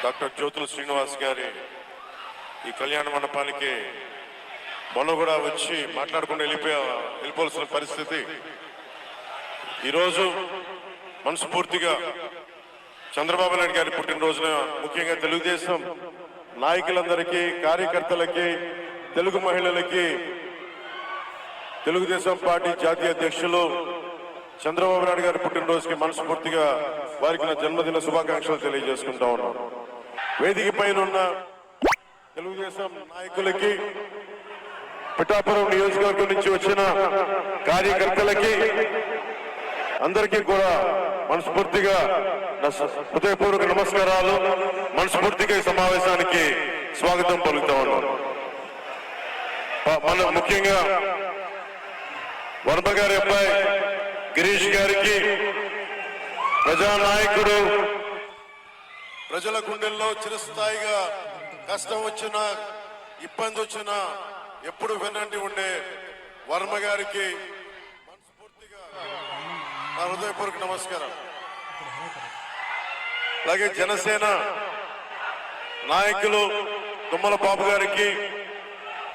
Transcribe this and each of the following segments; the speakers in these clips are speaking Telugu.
డాక్టర్ జ్యోతుల శ్రీనివాస్ గారి ఈ కళ్యాణ మండపానికి మొన్న కూడా వచ్చి మాట్లాడుకుంటూ వెళ్ళిపోవాల్సిన పరిస్థితి. ఈరోజు మనస్ఫూర్తిగా చంద్రబాబు నాయుడు గారి పుట్టినరోజున ముఖ్యంగా తెలుగుదేశం నాయకులందరికీ, కార్యకర్తలకి, తెలుగు మహిళలకి, తెలుగుదేశం పార్టీ జాతీయ అధ్యక్షులు చంద్రబాబు నాయుడు గారి పుట్టినరోజుకి మనస్ఫూర్తిగా వారికి నా జన్మదిన శుభాకాంక్షలు తెలియజేసుకుంటా ఉన్నాను. వేదిక పైన ఉన్న తెలుగుదేశం నాయకులకి, పిఠాపురం నియోజకవర్గం నుంచి వచ్చిన కార్యకర్తలకి అందరికీ కూడా మనస్ఫూర్తిగా హృదయపూర్వక నమస్కారాలు. మనస్ఫూర్తిగా ఈ సమావేశానికి స్వాగతం పలుకుతా ఉన్నాను. మన ముఖ్యంగా వర్మ గారి అబ్బాయి గిరీష్ గారికి, ప్రజానాయకుడు, ప్రజల గుండెల్లో చిరస్థాయిగా కష్టం వచ్చినా ఇబ్బంది వచ్చినా ఎప్పుడు వెన్నంటి ఉండే వర్మ గారికి మనస్ఫూర్తిగా నా హృదయపూర్వక నమస్కారం. అలాగే జనసేన నాయకులు తుమ్మల బాబు గారికి,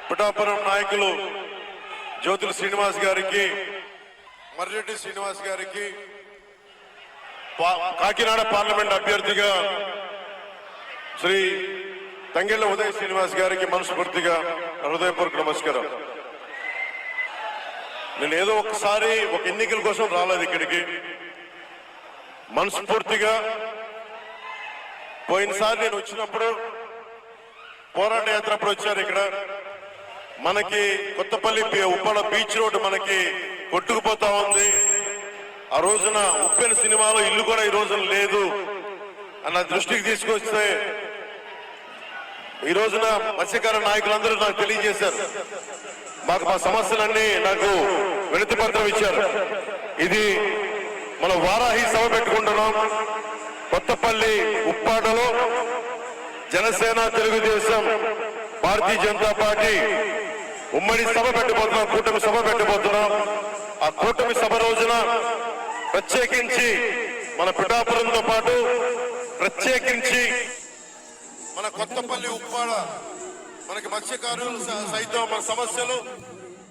పిఠాపురం నాయకులు జ్యోతుల శ్రీనివాస్ గారికి, మర్రెడ్డి శ్రీనివాస్ గారికి, కాకినాడ పార్లమెంట్ అభ్యర్థిగా శ్రీ తంగెళ్ళ ఉదయ్ శ్రీనివాస్ గారికి మనస్ఫూర్తిగా హృదయపూర్వక నమస్కారం. నేను ఏదో ఒకసారి ఒక ఎన్నికల కోసం రాలేదు ఇక్కడికి. మనస్ఫూర్తిగా పోయినసారి నేను వచ్చినప్పుడు పోరాట యాత్రప్పుడు వచ్చారు. ఇక్కడ మనకి కొత్తపల్లి ఉప్పాడ బీచ్ రోడ్డు మనకి కొట్టుకుపోతా ఉంది. ఆ రోజున ఉప్పెన సినిమాలో ఇల్లు కూడా ఈ రోజున లేదు అన్న దృష్టికి తీసుకొస్తే ఈ రోజున మత్స్యకార నాయకులందరూ నాకు తెలియజేశారు. మా సమస్యలన్నీ నాకు వినతి పత్రం ఇచ్చారు. ఇది మన వారాహి సభ పెట్టుకుంటున్నాం కొత్తపల్లి ఉప్పాడలో. జనసేన, తెలుగుదేశం, భారతీయ జనతా పార్టీ ఉమ్మడి సభ పెట్టబోతున్నాం, కూటమి సభ పెట్టబోతున్నాం. ఆ కూటమి సభ రోజున ప్రత్యేకించి మన పిఠాపురంతో పాటు ప్రత్యేకించి మన కొత్తపల్లి ఉప్పాడ, మనకి మత్స్యకారులు సైతం మన సమస్యలు,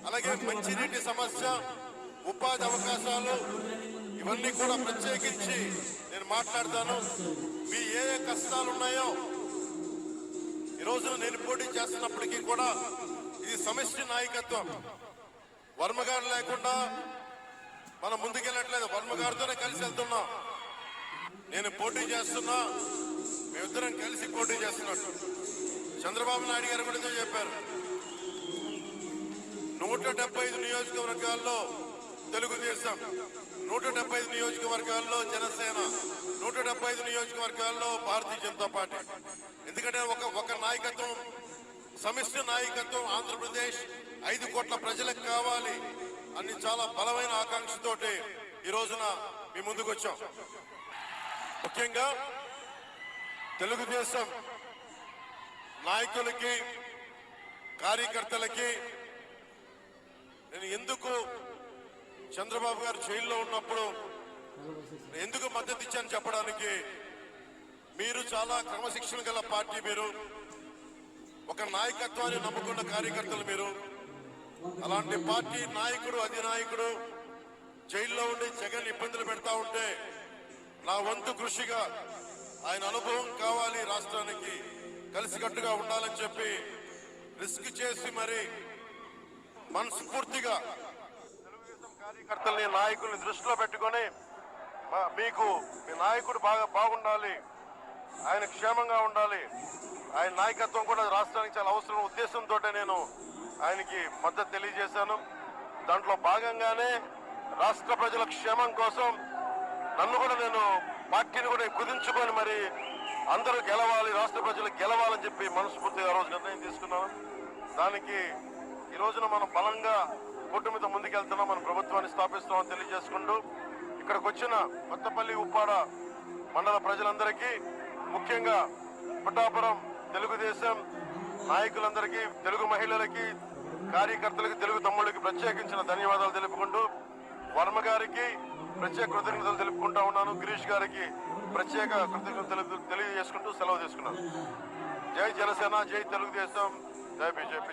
అలాగే మంచినీటి సమస్య, ఉపాధి అవకాశాలు, ఇవన్నీ కూడా ప్రత్యేకించి నేను మాట్లాడతాను. మీ ఏ కష్టాలు ఉన్నాయో ఈ రోజు నేను పోటీ చేస్తున్నప్పటికీ కూడా ఇది సమిష్టి నాయకత్వం. వర్మ గారు లేకుండా మనం ముందుకెళ్ళట్లేదు. వర్మ గారితోనే కలిసి వెళ్తున్నాం. నేను పోటీ చేస్తున్నా, మేమిద్దరం కలిసి పోటీ చేస్తున్నట్టు. చంద్రబాబు నాయుడు గారు కూడా చెప్పారు. 175 నియోజకవర్గాల్లో తెలుగుదేశం, 175 నియోజకవర్గాల్లో జనసేన, 175 నియోజకవర్గాల్లో భారతీయ జనతా పార్టీ. ఎందుకంటే ఒక నాయకత్వం, సమిష్టి నాయకత్వం ఆంధ్రప్రదేశ్ 5 కోట్ల ప్రజలకు కావాలి అని చాలా బలమైన ఆకాంక్షతోటి ఈ రోజున మీ ముందుకు వచ్చాం. ముఖ్యంగా తెలుగుదేశం నాయకులకి, కార్యకర్తలకి నేను ఎందుకు చంద్రబాబు గారు జైల్లో ఉన్నప్పుడు ఎందుకు మద్దతు ఇచ్చాను చెప్పడానికి, మీరు చాలా క్రమశిక్షణ గల పార్టీ, మీరు ఒక నాయకత్వాన్ని నమ్ముకున్న కార్యకర్తలు మీరు. అలాంటి పార్టీ నాయకుడు, అధినాయకుడు జైల్లో ఉండి జగన్ ఇబ్బందులు పెడతా ఉంటే నా వంతు కృషిగా ఆయన అనుభవం కావాలి, రాష్ట్రానికి కలిసికట్టుగా ఉండాలని చెప్పి రిస్క్ చేసి మరి మనస్ఫూర్తిగా తెలుగుదేశం కార్యకర్తల్ని, నాయకుల్ని దృష్టిలో పెట్టుకొని మీకు మీ నాయకుడు బాగుండాలి, ఆయన క్షేమంగా ఉండాలి, ఆయన నాయకత్వం కూడా రాష్ట్రానికి చాలా అవసరం ఉద్దేశంతో నేను ఆయనకి మద్దతు తెలియజేశాను. దాంట్లో భాగంగానే రాష్ట్ర ప్రజల క్షేమం కోసం నన్ను కూడా నేను పార్టీని కూడా కుదించుకొని మరి అందరూ గెలవాలి, రాష్ట్ర ప్రజలు గెలవాలని చెప్పి మనస్ఫూర్తిగా ఆ రోజు నిర్ణయం తీసుకున్నాం. దానికి ఈ రోజున మనం బలంగా కూటమితో ముందుకెళ్తున్నాం, మన ప్రభుత్వాన్ని స్థాపిస్తామని తెలియజేసుకుంటూ ఇక్కడికి వచ్చిన కొత్తపల్లి ఉప్పాడ మండల ప్రజలందరికీ, ముఖ్యంగా పిఠాపురం తెలుగుదేశం నాయకులందరికీ, తెలుగు మహిళలకి, కార్యకర్తలకి, తెలుగు తమ్ముళ్ళకి ప్రత్యేకించిన ధన్యవాదాలు తెలుపుకుంటూ వర్మ గారికి ప్రత్యేక కృతజ్ఞతలు తెలుపుకుంటా ఉన్నాను. గిరీష్ గారికి ప్రత్యేక కృతజ్ఞతలు తెలియజేసుకుంటూ సెలవు తీసుకున్నాను. జై జనసేన, జై తెలుగుదేశం, జై బీజేపీ.